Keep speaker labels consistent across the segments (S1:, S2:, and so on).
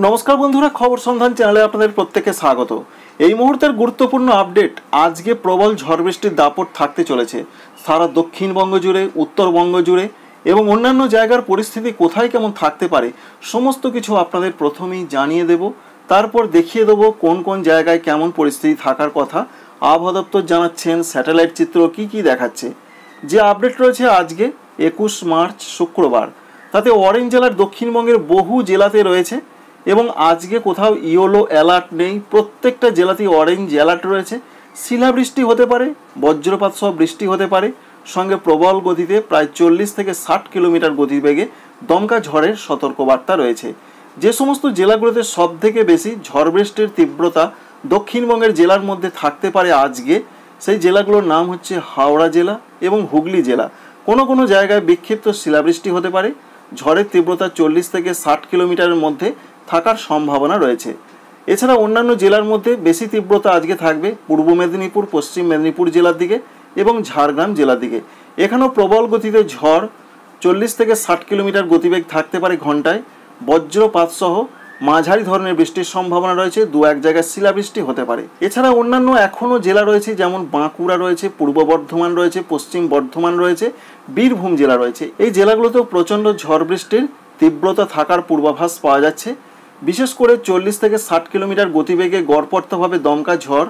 S1: নমস্কার বন্ধুরা, খবর সন্ধান চ্যানেলে আপনাদের প্রত্যেককে স্বাগত। এই মুহূর্তের গুরুত্বপূর্ণ আপডেট। আজকে প্রবল ঝড় বৃষ্টির দাপট থাকতে চলেছে সারা দক্ষিণবঙ্গ জুড়ে, উত্তরবঙ্গ জুড়ে এবং অন্যান্য জায়গার পরিস্থিতি কোথায় কেমন থাকতে পারে সমস্ত কিছু আপনাদের প্রথমেই জানিয়ে দেব। তারপর দেখিয়ে দেবো কোন কোন জায়গায় কেমন পরিস্থিতি থাকার কথা আবহাওয়া দপ্তর জানাচ্ছেন, স্যাটেলাইট চিত্র কি কি দেখাচ্ছে। যে আপডেট রয়েছে আজকে 21 মার্চ শুক্রবার, তাতে অরেঞ্জ জেলার দক্ষিণবঙ্গের বহু জেলাতে রয়েছে এবং আজকে কোথাও ইয়েলো অ্যালার্ট নেই, প্রত্যেকটা জেলাতেই অরেঞ্জ অ্যালার্ট রয়েছে। শিলাবৃষ্টি হতে পারে, বজ্রপাত সহ বৃষ্টি হতে পারে, সঙ্গে প্রবল গতিতে প্রায় 40 থেকে 60 কিলোমিটার গতিবেগে দমকা ঝড়ের সতর্কবার্তা রয়েছে। যে সমস্ত জেলাগুলোতে সব থেকে বেশি ঝড় বৃষ্টির তীব্রতা দক্ষিণবঙ্গের জেলার মধ্যে থাকতে পারে আজকে, সেই জেলাগুলোর নাম হচ্ছে হাওড়া জেলা এবং হুগলি জেলা। কোনো কোনো জায়গায় বিক্ষিপ্ত শিলাবৃষ্টি হতে পারে, ঝড়ের তীব্রতা 40 থেকে 60 কিলোমিটারের মধ্যে থাকার সম্ভাবনা রয়েছে। এছাড়া অন্যান্য জেলার মধ্যে বেশি তীব্রতা আজকে থাকবে পূর্ব মেদিনীপুর, পশ্চিম মেদিনীপুর জেলার দিকে এবং ঝাড়গ্রাম জেলার দিকে। এখানেও প্রবল গতিতে ঝড় 40 থেকে 60 কিলোমিটার গতিবেগ থাকতে পারে ঘন্টায়, বজ্রপাত সহ মাঝারি ধরনের বৃষ্টির সম্ভাবনা রয়েছে, দু এক জায়গায় শিলাবৃষ্টি হতে পারে। এছাড়া অন্যান্য এখনও জেলা রয়েছে, যেমন বাঁকুড়া রয়েছে, পূর্ব বর্ধমান রয়েছে, পশ্চিম বর্ধমান রয়েছে, বীরভূম জেলা রয়েছে। এই জেলাগুলোতেও প্রচণ্ড ঝড় বৃষ্টির তীব্রতা থাকার পূর্বাভাস পাওয়া যাচ্ছে। বিশেষ করে 40 থেকে 60 কিলোমিটার গতিবেগে গড়পড়তাভাবে দমকা ঝড়,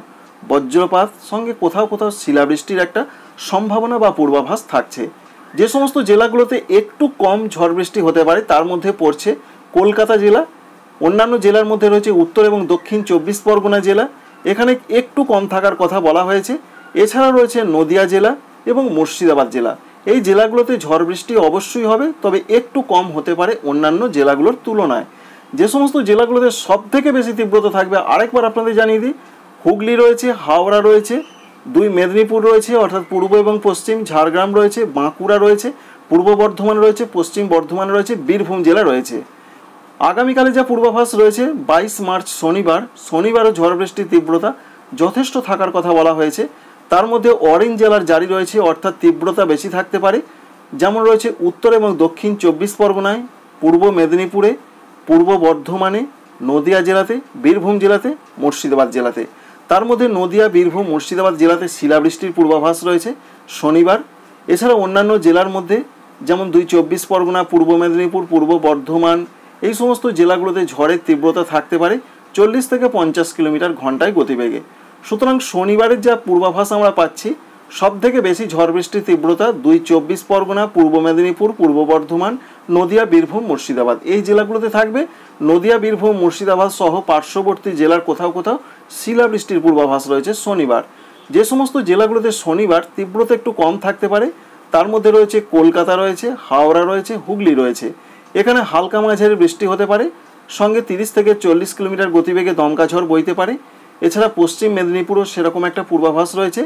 S1: বজ্রপাত সঙ্গে কোথাও কোথাও শিলাবৃষ্টির একটা সম্ভাবনা বা পূর্বাভাস থাকছে। যে সমস্ত জেলাগুলোতে একটু কম ঝড় বৃষ্টি হতে পারে তার মধ্যে পড়ছে কলকাতা জেলা। অন্যান্য জেলার মধ্যে রয়েছে উত্তর এবং দক্ষিণ 24 পরগনা জেলা, এখানে একটু কম থাকার কথা বলা হয়েছে। এছাড়া রয়েছে নদিয়া জেলা এবং মুর্শিদাবাদ জেলা। এই জেলাগুলোতে ঝড় বৃষ্টি অবশ্যই হবে, তবে একটু কম হতে পারে অন্যান্য জেলাগুলোর তুলনায়। যে সমস্ত জেলাগুলোতে সব থেকে বেশি তীব্রতা থাকবে আরেকবার আপনাদের জানিয়ে দিই, হুগলি রয়েছে, হাওড়া রয়েছে, 2 মেদিনীপুর রয়েছে অর্থাৎ পূর্ব এবং পশ্চিম, ঝাড়গ্রাম রয়েছে, বাঁকুড়া রয়েছে, পূর্ব বর্ধমান রয়েছে, পশ্চিম বর্ধমান রয়েছে, বীরভূম জেলা রয়েছে। আগামীকালে যা পূর্বাভাস রয়েছে 22 মার্চ শনিবারও ঝড় বৃষ্টির তীব্রতা যথেষ্ট থাকার কথা বলা হয়েছে। তার মধ্যে অরেঞ্জ জেলার জারি রয়েছে, অর্থাৎ তীব্রতা বেশি থাকতে পারে, যেমন রয়েছে উত্তর এবং দক্ষিণ 24 পরগনায়, পূর্ব মেদিনীপুরে, পূর্ব বর্ধমানে, নদিয়া জেলাতে, বীরভূম জেলাতে, মুর্শিদাবাদ জেলাতে। তার মধ্যে নদিয়া, বীরভূম, মুর্শিদাবাদ জেলাতে শিলাবৃষ্টির পূর্বাভাস রয়েছে শনিবার। এছাড়া অন্যান্য জেলার মধ্যে যেমন 2 24 পরগনা, পূর্ব মেদিনীপুর, পূর্ব বর্ধমান, এই সমস্ত জেলাগুলোতে ঝড়ের তীব্রতা থাকতে পারে 40 থেকে 50 কিলোমিটার ঘন্টায় গতিবেগে। সুতরাং শনিবারের যা পূর্বাভাস আমরা পাচ্ছি, সব থেকে বেশি ঝড় বৃষ্টির তীব্রতা 2 24 পরগনা, পূর্ব মেদিনীপুর, পূর্ব বর্ধমান, নদিয়া, বীরভূম, মুর্শিদাবাদ এই জেলাগুলোতে থাকবে। নদিয়া, বীরভূম, মুর্শিদাবাদ সহ পার্শ্ববর্তী জেলার কোথাও কোথাও শিলাবৃষ্টির পূর্বাভাস রয়েছে শনিবার। যে সমস্ত জেলাগুলোতে শনিবার তীব্রতা একটু কম থাকতে পারে তার মধ্যে রয়েছে কলকাতা রয়েছে, হাওড়া রয়েছে, হুগলি রয়েছে। এখানে হালকা মাঝারি বৃষ্টি হতে পারে, সঙ্গে 30 থেকে 40 কিলোমিটার গতিবেগে দমকা ঝড় বইতে পারে। এছাড়া পশ্চিম মেদিনীপুরও সেরকম একটা পূর্বাভাস রয়েছে।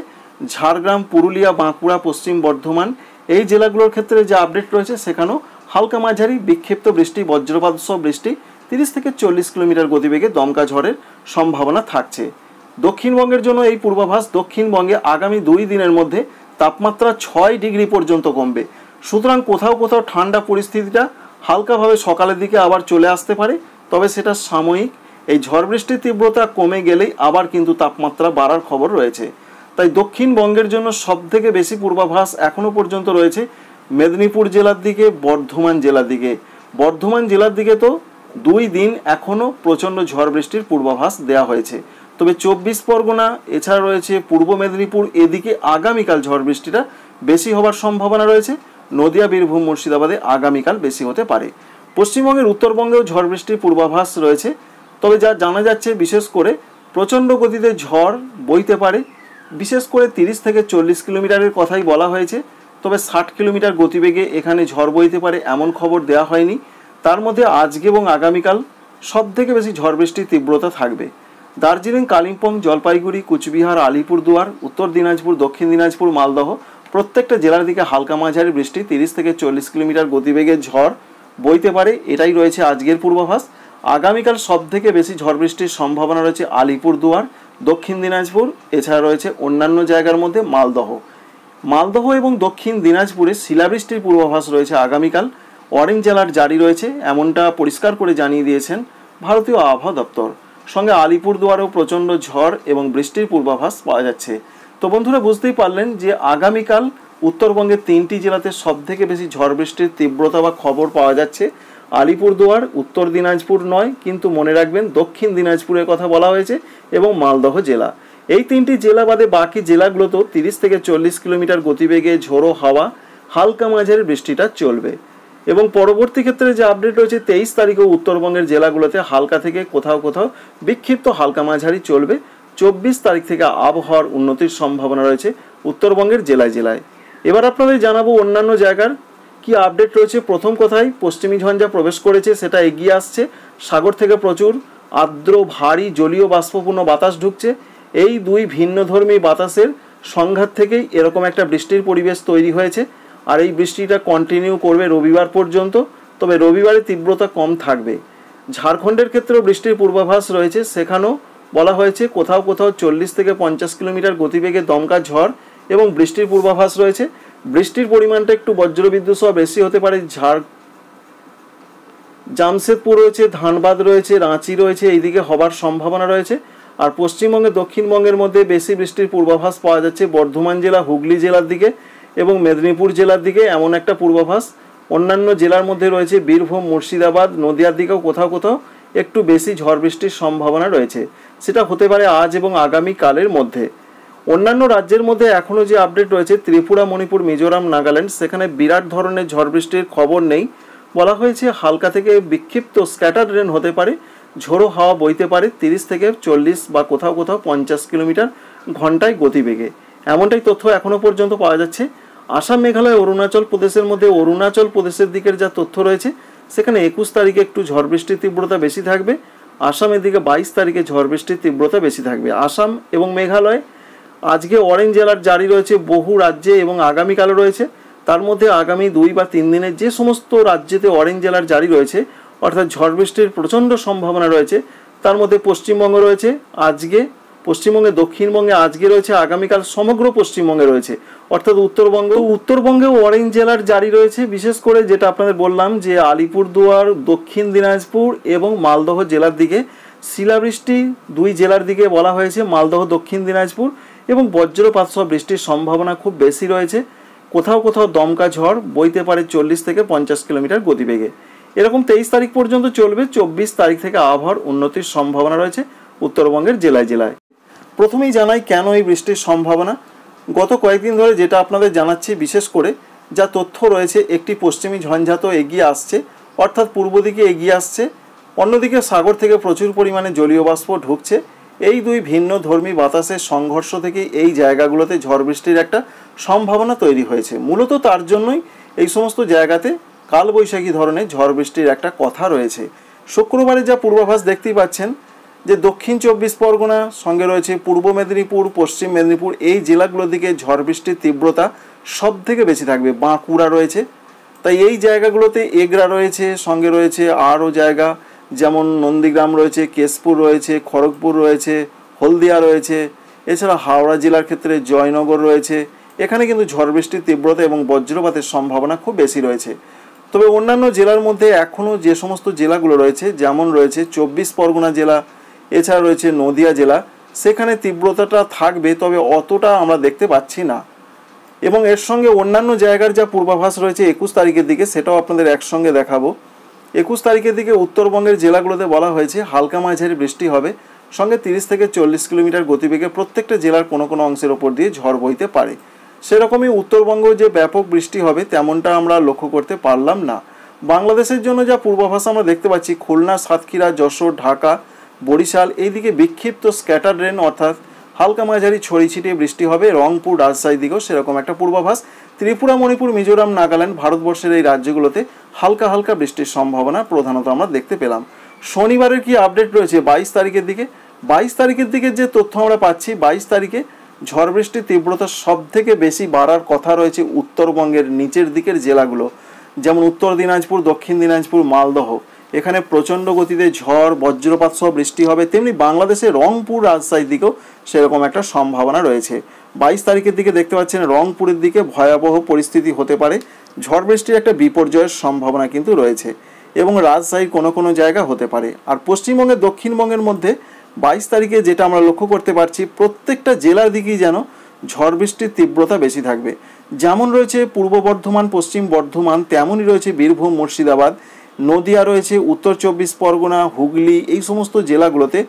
S1: ঝাড়গ্রাম, পুরুলিয়া, বাঁকুড়া, পশ্চিম বর্ধমান এই জেলাগুলোর ক্ষেত্রে যে আপডেট রয়েছে সেখানেও হালকা মাঝারি বিক্ষিপ্ত বৃষ্টি, বজ্রপাত সহ বৃষ্টি, 30 থেকে 40 কিলোমিটার গতিবেগে দমকা ঝড়ের সম্ভাবনা থাকছে। দক্ষিণবঙ্গের জন্য এই পূর্বাভাস, দক্ষিণবঙ্গে আগামী 2 দিনের মধ্যে তাপমাত্রা 6 ডিগ্রি পর্যন্ত কমবে। সুতরাং কোথাও কোথাও ঠান্ডা পরিস্থিতিটা হালকাভাবে সকালের দিকে আবার চলে আসতে পারে, তবে সেটা সাময়িক। এই ঝড় বৃষ্টির তীব্রতা কমে গেলেই আবার কিন্তু তাপমাত্রা বাড়ার খবর রয়েছে। তাই দক্ষিণবঙ্গের জন্য সবথেকে বেশি পূর্বাভাস এখনও পর্যন্ত রয়েছে মেদিনীপুর জেলার দিকে, বর্ধমান জেলার দিকে। বর্ধমান জেলার দিকে তো 2 দিন এখনও প্রচণ্ড ঝড় বৃষ্টির পূর্বাভাস দেওয়া হয়েছে, তবে 24 পরগনা এছাড়া রয়েছে পূর্ব মেদিনীপুর, এদিকে আগামীকাল ঝড় বৃষ্টিটা বেশি হবার সম্ভাবনা রয়েছে। নদিয়া, বীরভূম, মুর্শিদাবাদে আগামীকাল বেশি হতে পারে। পশ্চিমবঙ্গের উত্তরবঙ্গেও ঝড় বৃষ্টির পূর্বাভাস রয়েছে, তবে যা জানা যাচ্ছে বিশেষ করে প্রচণ্ড গতিতে ঝড় বইতে পারে। বিশেষ করে 30 থেকে 40 কিলোমিটারের কথাই বলা হয়েছে, তবে 60 কিলোমিটার গতিবেগে এখানে ঝড় বইতে পারে এমন খবর দেওয়া হয়নি। তার মধ্যে আজকে এবং আগামীকাল সব থেকে বেশি ঝড় বৃষ্টির তীব্রতা থাকবে দার্জিলিং, কালিম্পং, জলপাইগুড়ি, কুচবিহার, আলিপুরদুয়ার, উত্তর দিনাজপুর, দক্ষিণ দিনাজপুর, মালদহ প্রত্যেকটা জেলার দিকে হালকা মাঝারি বৃষ্টি, 30 থেকে 40 কিলোমিটার গতিবেগে ঝড় বইতে পারে, এটাই রয়েছে আজকের পূর্বাভাস। আগামীকাল সব থেকে বেশি ঝড় বৃষ্টির সম্ভাবনা রয়েছে আলিপুরদুয়ার, দক্ষিণ দিনাজপুর, এছাড়া রয়েছে অন্যান্য জায়গার মধ্যে মালদহ এবং দক্ষিণ দিনাজপুরে শিলাবৃষ্টির পূর্বাভাস রয়েছে আগামীকাল। অরেঞ্জ অ্যালার্ট জারি রয়েছে এমনটা পরিষ্কার করে জানিয়ে দিয়েছেন ভারতীয় আবহাওয়া দপ্তর। সঙ্গে আলিপুরদুয়ারেও প্রচণ্ড ঝড় এবং বৃষ্টির পূর্বাভাস পাওয়া যাচ্ছে। তো বন্ধুরা বুঝতেই পারলেন যে আগামীকাল উত্তরবঙ্গের 3টি জেলাতে সবথেকে বেশি ঝড় বৃষ্টির তীব্রতা বা খবর পাওয়া যাচ্ছে। আলিপুরদুয়ার, উত্তর দিনাজপুর নয়, কিন্তু মনে রাখবেন দক্ষিণ দিনাজপুরের কথা বলা হয়েছে, এবং মালদহ জেলা। এই 3টি জেলা বাদে বাকি জেলাগুলোতেও 30 থেকে 40 কিলোমিটার গতিবেগে ঝোড়ো হাওয়া, হালকা মাঝারি বৃষ্টিটা চলবে। এবং পরবর্তী ক্ষেত্রে যে আপডেট রয়েছে, 23 তারিখেও উত্তরবঙ্গের জেলাগুলোতে হালকা থেকে কোথাও কোথাও বিক্ষিপ্ত হালকা মাঝারি চলবে। 24 তারিখ থেকে আবহাওয়ার উন্নতির সম্ভাবনা রয়েছে উত্তরবঙ্গের জেলায় জেলায়। এবার আপনাদের জানাবো অন্যান্য জায়গার কি আপডেট রয়েছে। প্রথম কথায় পশ্চিমী ঝঞ্ঝা প্রবেশ করেছে, সেটা এগিয়ে আসছে। সাগর থেকে প্রচুর আর্দ্র ভারী জলীয় বাষ্পপূর্ণ বাতাস ঢুকছে। এই দুই ভিন্নধর্মী বাতাসের সংঘাত থেকেই এরকম একটা বৃষ্টির পরিবেশ তৈরি হয়েছে। আর এই বৃষ্টিটা কন্টিনিউ করবে রবিবার পর্যন্ত, তবে রবিবারে তীব্রতা কম থাকবে। ঝাড়খণ্ডের ক্ষেত্রেও বৃষ্টির পূর্বাভাস রয়েছে, সেখানেও বলা হয়েছে কোথাও কোথাও 40 থেকে 50 কিলোমিটার গতিবেগে দমকা ঝড় এবং বৃষ্টির পূর্বাভাস রয়েছে। বৃষ্টির পরিমাণটা একটু বজ্রবিদ্যুৎ সহ বেশি হতে পারে। জামশেদপুর রয়েছে, ধানবাদ রয়েছে, রাঁচি রয়েছে, এইদিকে হবার সম্ভাবনা রয়েছে। আর পশ্চিমবঙ্গে দক্ষিণবঙ্গের মধ্যে বেশি বৃষ্টির পূর্বাভাস পাওয়া যাচ্ছে বর্ধমান জেলা, হুগলি জেলার দিকে এবং মেদিনীপুর জেলার দিকে, এমন একটা পূর্বাভাস। অন্যান্য জেলার মধ্যে রয়েছে বীরভূম, মুর্শিদাবাদ, নদিয়ার দিকেও কোথাও কোথাও একটু বেশি ঝড় বৃষ্টির সম্ভাবনা রয়েছে। সেটা হতে পারে আজ এবং আগামীকালের মধ্যে। অন্যান্য রাজ্যের মধ্যে এখনও যে আপডেট রয়েছে, ত্রিপুরা, মণিপুর, মিজোরাম, নাগাল্যান্ড, সেখানে বিরাট ধরনের ঝড় বৃষ্টির খবর নেই। বলা হয়েছে হালকা থেকে বিক্ষিপ্ত স্ক্যাটার রেন হতে পারে, ঝোড়ো হাওয়া বইতে পারে 30 থেকে 40 বা কোথাও কোথাও 50 কিলোমিটার ঘন্টায় গতিবেগে, এমনটাই তথ্য এখনও পর্যন্ত পাওয়া যাচ্ছে। আসাম, মেঘালয়, অরুণাচল প্রদেশের মধ্যে অরুণাচল প্রদেশের দিকের যা তথ্য রয়েছে, সেখানে 21 তারিখে একটু ঝড় বৃষ্টির তীব্রতা বেশি থাকবে। আসামের দিকে 22 তারিখে ঝড় বৃষ্টির তীব্রতা বেশি থাকবে। আসাম এবং মেঘালয় আজকে অরেঞ্জ অ্যালার্ট জারি রয়েছে বহু রাজ্যে এবং আগামীকালও রয়েছে। তার মধ্যে আগামী 2 বা 3 দিনে যে সমস্ত রাজ্যেতে অরেঞ্জ অ্যালার্ট জারি রয়েছে, অর্থাৎ ঝড় বৃষ্টির প্রচণ্ড সম্ভাবনা রয়েছে, তার মধ্যে পশ্চিমবঙ্গ রয়েছে। আজকে পশ্চিমবঙ্গে, দক্ষিণবঙ্গে আজকে রয়েছে, আগামীকাল সমগ্র পশ্চিমবঙ্গে রয়েছে, অর্থাৎ উত্তরবঙ্গেও অরেঞ্জ অ্যালার্ট জারি রয়েছে। বিশেষ করে যেটা আপনাদের বললাম যে আলিপুরদুয়ার, দক্ষিণ দিনাজপুর এবং মালদহ জেলার দিকে শিলাবৃষ্টি, 2 জেলার দিকে বলা হয়েছে, মালদহ, দক্ষিণ দিনাজপুর, এবং বজ্রপাত সহ বৃষ্টির সম্ভাবনা খুব বেশি রয়েছে। কোথাও কোথাও দমকা ঝড় বইতে পারে 40 থেকে 50 কিলোমিটার গতিবেগে। এরকম 23 তারিখ পর্যন্ত চলবে। 24 তারিখ থেকে আবহাওয়ার উন্নতির সম্ভাবনা রয়েছে উত্তরবঙ্গের জেলায় জেলায়। প্রথমেই জানাই কেন এই বৃষ্টির সম্ভাবনা। গত কয়েকদিন ধরে যেটা আপনাদের জানাচ্ছি, বিশেষ করে যা তথ্য রয়েছে, একটি পশ্চিমী ঝঞ্ঝা তো এগিয়ে আসছে, অর্থাৎ পূর্ব দিকে এগিয়ে আসছে। অন্যদিকে সাগর থেকে প্রচুর পরিমাণে জলীয় বাষ্প ঢুকছে। এই দুই ভিন্ন ধর্মী বাতাসের সংঘর্ষ থেকে এই জায়গাগুলোতে ঝড় বৃষ্টির একটা সম্ভাবনা তৈরি হয়েছে। মূলত তার জন্যই এই সমস্ত জায়গাতে কালবৈশাখী ধরনের ঝড় বৃষ্টির একটা কথা রয়েছে। শুক্রবারে যা পূর্বাভাস দেখতেই পাচ্ছেন যে দক্ষিণ 24 পরগনা, সঙ্গে রয়েছে পূর্ব মেদিনীপুর, পশ্চিম মেদিনীপুর, এই জেলাগুলোর দিকে ঝড় বৃষ্টির তীব্রতা সব থেকে বেশি থাকবে। বাঁকুড়া রয়েছে, তাই এই জায়গাগুলোতে এগরা রয়েছে, সঙ্গে রয়েছে আরও জায়গা যেমন নন্দীগ্রাম রয়েছে, কেশপুর রয়েছে, খড়গপুর রয়েছে, হলদিয়া রয়েছে, এছাড়া হাওড়া জেলার ক্ষেত্রে জয়নগর রয়েছে। এখানে কিন্তু ঝড় বৃষ্টির তীব্রতা এবং বজ্রপাতের সম্ভাবনা খুব বেশি রয়েছে। তবে অন্যান্য জেলার মধ্যে এখনও যে সমস্ত জেলাগুলো রয়েছে, যেমন রয়েছে 24 পরগনা জেলা, এছাড়া রয়েছে নদিয়া জেলা, সেখানে তীব্রতাটা থাকবে, তবে অতটা আমরা দেখতে পাচ্ছি না। এবং এর সঙ্গে অন্যান্য জায়গার যা পূর্বাভাস রয়েছে 21 তারিখের দিকে, সেটাও আপনাদের একসঙ্গে দেখাবো। 21 তারিখের দিকে উত্তরবঙ্গের জেলাগুলোতে বলা হয়েছে হালকা মাঝারি বৃষ্টি হবে, সঙ্গে 30 থেকে 40 কিলোমিটার গতিবেগে প্রত্যেকটা জেলার কোনো কোনো অংশের ওপর দিয়ে ঝড় বইতে পারে। সেরকমই উত্তরবঙ্গ যে ব্যাপক বৃষ্টি হবে তেমনটা আমরা লক্ষ্য করতে পারলাম না। বাংলাদেশের জন্য যা পূর্বাভাস আমরা দেখতে পাচ্ছি, খুলনা, সাতক্ষীরা, যশোর, ঢাকা, বরিশাল, এইদিকে বিক্ষিপ্ত স্ক্যাটার রেন অর্থাৎ হালকা মাঝারি ছড়িয়ে ছিটিয়ে বৃষ্টি হবে। রংপুর, রাজশাহী দিকেও সেরকম একটা পূর্বাভাস। ত্রিপুরা, মণিপুর, মিজোরাম, নাগাল্যান্ড, ভারতবর্ষের এই রাজ্যগুলোতে হালকা হালকা বৃষ্টির সম্ভাবনা প্রধানত আমরা দেখতে পেলাম। শনিবারের কি আপডেট রয়েছে 22 তারিখের দিকে? 22 তারিখের দিকে যে তথ্য আমরা পাচ্ছি, 22 তারিখে ঝড় বৃষ্টির তীব্রতা সব থেকে বেশি বাড়ার কথা রয়েছে উত্তরবঙ্গের নিচের দিকের জেলাগুলো, যেমন উত্তর দিনাজপুর, দক্ষিণ দিনাজপুর, মালদহ, এখানে প্রচণ্ড গতিতে ঝড়, বজ্রপাত সহ বৃষ্টি হবে। তেমনি বাংলাদেশে রংপুর, রাজশাহীর দিকেও সেরকম একটা সম্ভাবনা রয়েছে। 22 তারিখের দিকে দেখতে পাচ্ছেন রংপুরের দিকে ভয়াবহ পরিস্থিতি হতে পারে, ঝড় বৃষ্টির একটা বিপর্যয়ের সম্ভাবনা কিন্তু রয়েছে। এবং রাজশাহীর কোনো কোনো জায়গা হতে পারে। আর পশ্চিমবঙ্গের দক্ষিণবঙ্গের মধ্যে 22 তারিখে যেটা আমরা লক্ষ্য করতে পারছি, প্রত্যেকটা জেলার দিকেই যেন ঝড় বৃষ্টির তীব্রতা বেশি থাকবে। যেমন রয়েছে পূর্ব বর্ধমান, পশ্চিম বর্ধমান, তেমনই রয়েছে বীরভূম, মুর্শিদাবাদ, নদিয়া রয়েছে, উত্তর 24 পরগনা, হুগলি, এই সমস্ত জেলাগুলোতে,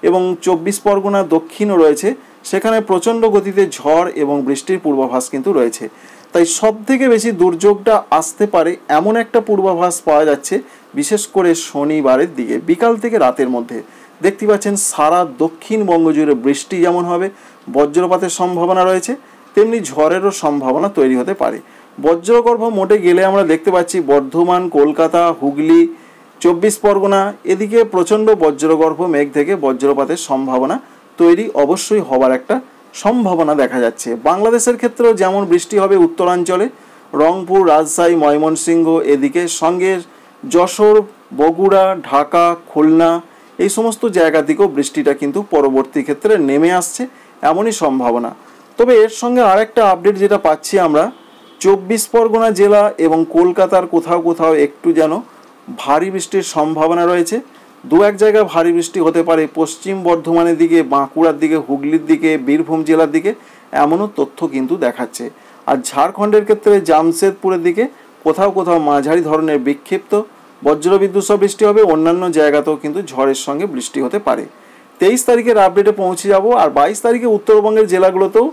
S1: এবং 24 পরগনা দক্ষিণও রয়েছে, সেখানে প্রচণ্ড গতিতে ঝড় এবং বৃষ্টির পূর্বাভাস কিন্তু রয়েছে। তাই সব থেকে বেশি দুর্যোগটা আসতে পারে এমন একটা পূর্বাভাস পাওয়া যাচ্ছে, বিশেষ করে শনিবারের দিকে বিকাল থেকে রাতের মধ্যে। দেখতে পাচ্ছেন সারা দক্ষিণবঙ্গ জুড়ে বৃষ্টি যেমন হবে, বজ্রপাতের সম্ভাবনা রয়েছে, তেমনি ঝড়েরও সম্ভাবনা তৈরি হতে পারে। বজ্রগর্ভ মোটে গেলে আমরা দেখতে পাচ্ছি বর্ধমান, কলকাতা, হুগলি, 24 পরগনা, এদিকে প্রচণ্ড বজ্রগর্ভ মেঘ থেকে বজ্রপাতের সম্ভাবনা তৈরি অবশ্যই হবার একটা সম্ভাবনা দেখা যাচ্ছে। বাংলাদেশের ক্ষেত্রেও যেমন বৃষ্টি হবে উত্তরাঞ্চলে, রংপুর, রাজশাহী, ময়মনসিংহ, এদিকে সঙ্গে যশোর, বগুড়া, ঢাকা, খুলনা, এই সমস্ত জায়গা থেকেও বৃষ্টিটা কিন্তু পরবর্তী ক্ষেত্রে নেমে আসছে, এমনই সম্ভাবনা। তবে এর সঙ্গে আরেকটা আপডেট যেটা পাচ্ছি আমরা, 24 পরগনা জেলা এবং কলকাতার কোথাও কোথাও একটু যেন ভারী বৃষ্টির সম্ভাবনা রয়েছে। দু এক জায়গায় ভারী বৃষ্টি হতে পারে পশ্চিম বর্ধমানের দিকে, বাঁকুড়ার দিকে, হুগলির দিকে, বীরভূম জেলার দিকে, এমনও তথ্য কিন্তু দেখাচ্ছে। আর ঝাড়খণ্ডের ক্ষেত্রে জামশেদপুরের দিকে কোথাও কোথাও মাঝারি ধরনের বিক্ষিপ্ত বজ্রবিদ্যুৎ সহ বৃষ্টি হবে, অন্যান্য জায়গাতেও কিন্তু ঝড়ের সঙ্গে বৃষ্টি হতে পারে। 23 তারিখের আপডেটে পৌঁছে যাব। আর 22 তারিখে উত্তরবঙ্গের জেলাগুলোতেও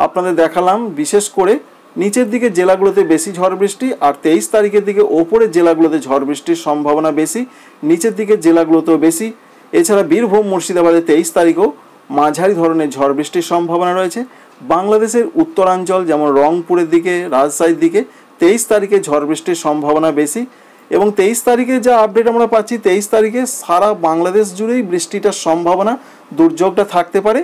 S1: আপনাদের দেখালাম, বিশেষ করে নিচের দিকে জেলাগুলোতে বেশি ঝড় বৃষ্টি, আর 23 তারিখের দিকে ওপরের জেলাগুলোতে ঝড় বৃষ্টির সম্ভাবনা বেশি, নিচের দিকের জেলাগুলোতেও বেশি। এছাড়া বীরভূম, মুর্শিদাবাদে 23 তারিখেও মাঝারি ধরনের ঝড় বৃষ্টির সম্ভাবনা রয়েছে। বাংলাদেশের উত্তরাঞ্চল যেমন রংপুরের দিকে, রাজশাহীর দিকে 23 তারিখে ঝড় বৃষ্টির সম্ভাবনা বেশি। এবং 23 তারিখে যা আপডেট আমরা পাচ্ছি, 23 তারিখে সারা বাংলাদেশ জুড়েই বৃষ্টিটার সম্ভাবনা, দুর্যোগটা থাকতে পারে।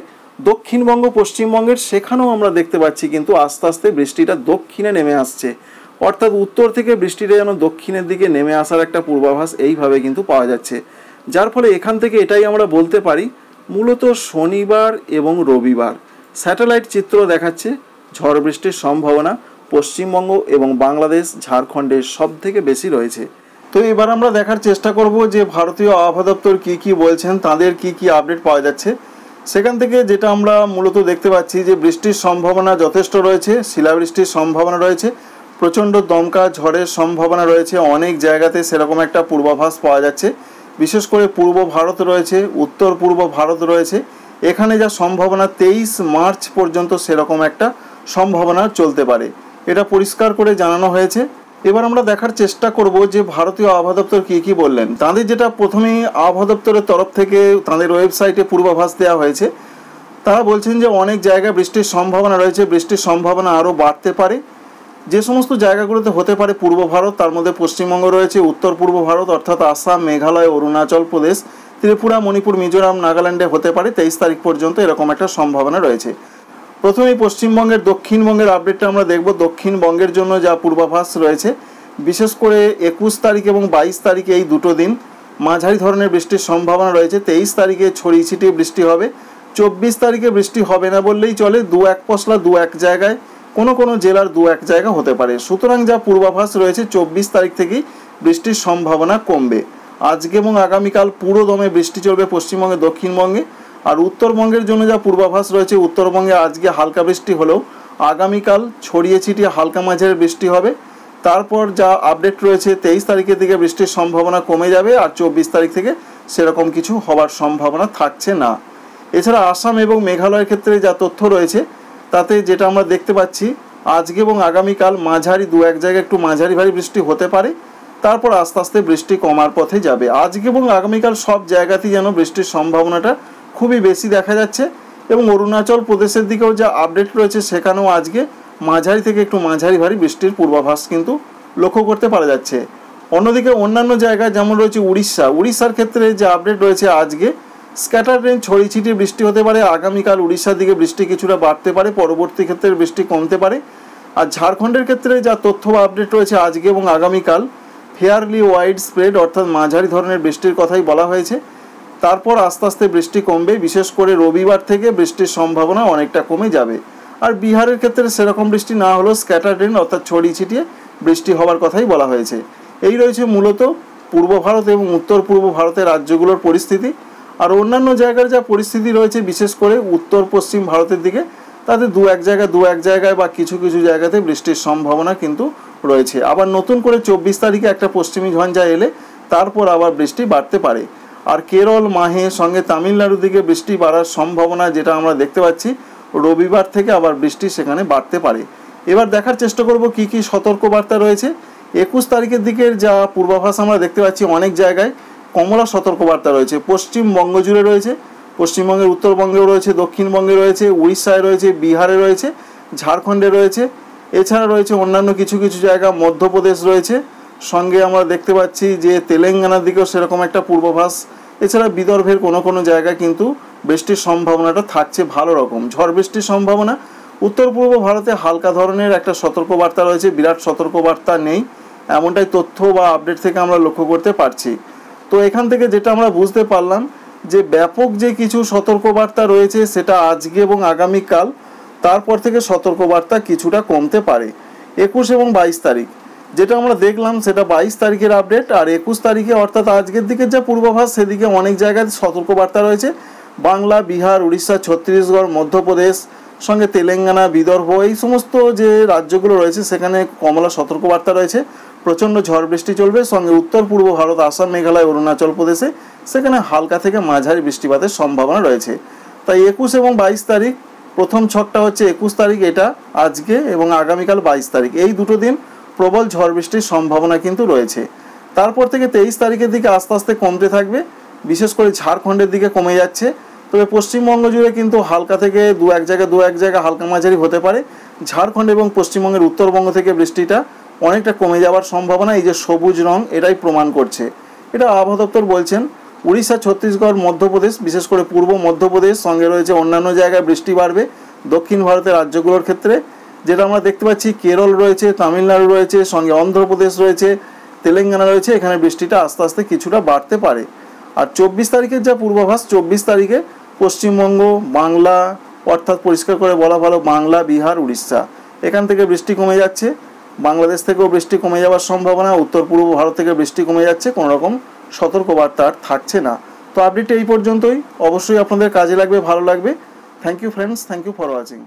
S1: দক্ষিণবঙ্গ, পশ্চিমবঙ্গের সেখানেও আমরা দেখতে পাচ্ছি কিন্তু আস্তে আস্তে বৃষ্টিটা দক্ষিণে নেমে আসছে, অর্থাৎ উত্তর থেকে বৃষ্টিটা যেন দক্ষিণের দিকে নেমে আসার একটা পূর্বাভাস এইভাবে কিন্তু পাওয়া যাচ্ছে। যার ফলে এখান থেকে এটাই আমরা বলতে পারি, মূলত শনিবার এবং রবিবার স্যাটেলাইট চিত্র দেখাচ্ছে ঝড় বৃষ্টির সম্ভাবনা পশ্চিমবঙ্গ এবং বাংলাদেশ, ঝাড়খণ্ডের সব থেকে বেশি রয়েছে। তো এবার আমরা দেখার চেষ্টা করব যে ভারতীয় আবহাওয়া দপ্তর কী কী বলছেন, তাদের কী কী আপডেট পাওয়া যাচ্ছে। সেখান থেকে যেটা আমরা মূলত দেখতে পাচ্ছি যে বৃষ্টির সম্ভাবনা যথেষ্ট রয়েছে, শিলাবৃষ্টির সম্ভাবনা রয়েছে, প্রচণ্ড দমকা ঝড়ের সম্ভাবনা রয়েছে, অনেক জায়গাতে সেরকম একটা পূর্বাভাস পাওয়া যাচ্ছে। বিশেষ করে পূর্ব ভারত রয়েছে, উত্তর পূর্ব ভারত রয়েছে, এখানে যা সম্ভাবনা 23 মার্চ পর্যন্ত সেরকম একটা সম্ভাবনা চলতে পারে, এটা পরিষ্কার করে জানানো হয়েছে। এবার আমরা দেখার চেষ্টা করব যে ভারতীয় আবহাওয়া দপ্তর কী কী বললেন। তাদের যেটা প্রথমেই আবহাওয়া দপ্তরের তরফ থেকে তাদের ওয়েবসাইটে পূর্বাভাস দেওয়া হয়েছে, তারা বলছেন যে অনেক জায়গায় বৃষ্টির সম্ভাবনা রয়েছে, বৃষ্টির সম্ভাবনা আরও বাড়তে পারে। যে সমস্ত জায়গাগুলোতে হতে পারে পূর্ব ভারত, তার মধ্যে পশ্চিমবঙ্গ রয়েছে, উত্তর পূর্ব ভারত অর্থাৎ আসাম, মেঘালয়, অরুণাচল প্রদেশ, ত্রিপুরা, মণিপুর, মিজোরাম, নাগাল্যান্ডে হতে পারে 23 তারিখ পর্যন্ত, এরকম একটা সম্ভাবনা রয়েছে। প্রথমেই পশ্চিমবঙ্গের দক্ষিণবঙ্গের আপডেটটা আমরা দেখব। দক্ষিণবঙ্গের জন্য যা পূর্বাভাস রয়েছে, বিশেষ করে 21 তারিখ এবং 22 তারিখে এই দুটো দিন মাঝারি ধরনের বৃষ্টির সম্ভাবনা রয়েছে। 23 তারিখে ছড়িয়ে ছিটিয়ে বৃষ্টি হবে। 24 তারিখে বৃষ্টি হবে না বললেই চলে, দু এক পশলা দু এক জায়গায়, কোনো কোনো জেলার দু এক জায়গা হতে পারে। সুতরাং যা পূর্বাভাস রয়েছে 24 তারিখ থেকেই বৃষ্টির সম্ভাবনা কমবে। আজকে এবং আগামীকাল পুরো দমে বৃষ্টি চলবে পশ্চিমবঙ্গে, দক্ষিণবঙ্গে। আর উত্তরবঙ্গের জন্য যা পূর্বাভাস রয়েছে, উত্তরবঙ্গে আজকে হালকা বৃষ্টি হলেও আগামীকাল ছড়িয়ে ছিটিয়ে হালকা মাঝারি বৃষ্টি হবে। তারপর যা আপডেট রয়েছে 23 তারিখের দিকে বৃষ্টির সম্ভাবনা কমে যাবে, আর 24 তারিখ থেকে সেরকম কিছু হবার সম্ভাবনা থাকছে না। এছাড়া আসাম এবং মেঘালয়ের ক্ষেত্রে যা তথ্য রয়েছে, তাতে যেটা আমরা দেখতে পাচ্ছি, আজকে এবং আগামীকাল মাঝারি দু এক জায়গায় একটু মাঝারি ভারী বৃষ্টি হতে পারে, তারপর আস্তে আস্তে বৃষ্টি কমার পথে যাবে। আজকে এবং আগামীকাল সব জায়গাতেই যেন বৃষ্টির সম্ভাবনাটা খুবই বেশি দেখা যাচ্ছে। এবং অরুণাচল প্রদেশের দিকেও যা আপডেট রয়েছে, সেখানেও আজকে মাঝারি থেকে একটু মাঝারি ভারী বৃষ্টির পূর্বাভাস কিন্তু লক্ষ্য করতে পারা যাচ্ছে। অন্যদিকে অন্যান্য জায়গায় যেমন রয়েছে উড়িষ্যার ক্ষেত্রে যে আপডেট রয়েছে, আজকে স্ক্যাটার রেঞ্জ ছড়িয়ে ছিটিয়ে বৃষ্টি হতে পারে, আগামীকাল উড়িষ্যার দিকে বৃষ্টি কিছুটা বাড়তে পারে, পরবর্তী ক্ষেত্রে বৃষ্টি কমতে পারে। আর ঝাড়খণ্ডের ক্ষেত্রে যা তথ্য বা আপডেট রয়েছে, আজকে এবং আগামীকাল ফেয়ারলি ওয়াইড স্প্রেড অর্থাৎ মাঝারি ধরনের বৃষ্টির কথাই বলা হয়েছে। তারপর আস্তে আস্তে বৃষ্টি কমবে, বিশেষ করে রবিবার থেকে বৃষ্টির সম্ভাবনা অনেকটা কমে যাবে। আর বিহারের ক্ষেত্রে সেরকম বৃষ্টি না হলেও স্ক্যাটার রেন অর্থাৎ ছড়িয়ে ছিটিয়ে বৃষ্টি হওয়ার কথাই বলা হয়েছে। এই রয়েছে মূলত পূর্ব ভারত এবং উত্তর পূর্ব ভারতের রাজ্যগুলোর পরিস্থিতি, আর অন্যান্য জায়গার যা পরিস্থিতি রয়েছে বিশেষ করে উত্তর পশ্চিম ভারতের দিকে, তাতে দু এক জায়গায় বা কিছু কিছু জায়গাতে বৃষ্টির সম্ভাবনা কিন্তু রয়েছে। আবার নতুন করে 24 তারিখে একটা পশ্চিমী ঝঞ্ঝা এলে তারপর আবার বৃষ্টি বাড়তে পারে। আর কেরল, মাহে সঙ্গে তামিলনাড়ুর দিকে বৃষ্টি বাড়ার সম্ভাবনা যেটা আমরা দেখতে পাচ্ছি, রবিবার থেকে আবার বৃষ্টি সেখানে বাড়তে পারে। এবার দেখার চেষ্টা করব কি কি সতর্কবার্তা রয়েছে। 21 তারিখের দিকের যা পূর্বাভাস আমরা দেখতে পাচ্ছি, অনেক জায়গায় কমলা সতর্কবার্তা রয়েছে। পশ্চিমবঙ্গ জুড়ে রয়েছে, পশ্চিমবঙ্গের উত্তরবঙ্গেও রয়েছে, দক্ষিণবঙ্গে রয়েছে, উড়িষ্যায় রয়েছে, বিহারে রয়েছে, ঝাড়খণ্ডে রয়েছে, এছাড়া রয়েছে অন্যান্য কিছু কিছু জায়গা, মধ্যপ্রদেশ রয়েছে, সঙ্গে আমরা দেখতে পাচ্ছি যে তেলেঙ্গানার দিকেও সেরকম একটা পূর্বাভাস। এছাড়া বিদর্ভের কোনো কোনো জায়গায় কিন্তু বৃষ্টির সম্ভাবনাটা থাকছে ভালো রকম, ঝড় বৃষ্টির সম্ভাবনা। উত্তর পূর্ব ভারতে হালকা ধরনের একটা সতর্কবার্তা রয়েছে, বিরাট সতর্কবার্তা নেই, এমনটাই তথ্য বা আপডেট থেকে আমরা লক্ষ্য করতে পারছি। তো এখান থেকে যেটা আমরা বুঝতে পারলাম যে ব্যাপক যে কিছু সতর্কবার্তা রয়েছে সেটা আজকে এবং আগামীকাল, তারপর থেকে সতর্কবার্তা কিছুটা কমতে পারে। 21 এবং 22 তারিখ যেটা আমরা দেখলাম সেটা 22 তারিখের আপডেট, আর 21 তারিখে অর্থাৎ আজকের দিকের যা পূর্বাভাস সেদিকে অনেক জায়গায় সতর্কবার্তা রয়েছে। বাংলা, বিহার, উড়িষ্যা, ছত্তিশগড়, মধ্যপ্রদেশ সঙ্গে তেলেঙ্গানা, বিদর্ভ, এই সমস্ত যে রাজ্যগুলো রয়েছে সেখানে কমলা সতর্কবার্তা রয়েছে। প্রচণ্ড ঝড় বৃষ্টি চলবে, সঙ্গে উত্তর পূর্ব ভারত, আসাম, মেঘালয়, অরুণাচল প্রদেশে সেখানে হালকা থেকে মাঝারি বৃষ্টিপাতের সম্ভাবনা রয়েছে। তাই 21 এবং 22 তারিখ, প্রথম ছকটা হচ্ছে 21 তারিখ, এটা আজকে, এবং আগামীকাল 22 তারিখ, এই দুটো দিন প্রবল ঝড় বৃষ্টির সম্ভাবনা কিন্তু রয়েছে। তারপর থেকে 23 তারিখের দিকে আস্তে আস্তে কমতে থাকবে, বিশেষ করে ঝাড়খণ্ডের দিকে কমে যাচ্ছে। তবে পশ্চিমবঙ্গ জুড়ে কিন্তু হালকা থেকে দু এক জায়গা হালকা মাঝারি হতে পারে। ঝাড়খণ্ড এবং পশ্চিমবঙ্গের উত্তরবঙ্গ থেকে বৃষ্টিটা অনেকটা কমে যাওয়ার সম্ভাবনা এই যে সবুজ রং এটাই প্রমাণ করছে, এটা আবহাওয়া দপ্তর বলছেন। উড়িষ্যা, ছত্তিশগড়, মধ্যপ্রদেশ, বিশেষ করে পূর্ব মধ্যপ্রদেশ সঙ্গে রয়েছে অন্যান্য জায়গায় বৃষ্টি বাড়বে। দক্ষিণ ভারতের রাজ্যগুলোর ক্ষেত্রে যেটা আমরা দেখতে পাচ্ছি, কেরল রয়েছে, তামিলনাড়ু রয়েছে, সঙ্গে অন্ধ্রপ্রদেশ রয়েছে, তেলেঙ্গানা রয়েছে, এখানে বৃষ্টিটা আস্তে আস্তে কিছুটা বাড়তে পারে। আর 24 তারিখের যা পূর্বাভাস, 24 তারিখে পশ্চিমবঙ্গ, বাংলা, অর্থাৎ পরিষ্কার করে বলা ভালো বাংলা, বিহার, উড়িষ্যা, এখান থেকে বৃষ্টি কমে যাচ্ছে। বাংলাদেশ থেকেও বৃষ্টি কমে যাওয়ার সম্ভাবনা, উত্তর পূর্ব ভারত থেকে বৃষ্টি কমে যাচ্ছে, কোনো রকম সতর্কবার্তা আর থাকছে না। তো আপডেট এই পর্যন্তই, অবশ্যই আপনাদের কাজে লাগবে, ভালো লাগবে। Thank you friends, thank you for watching.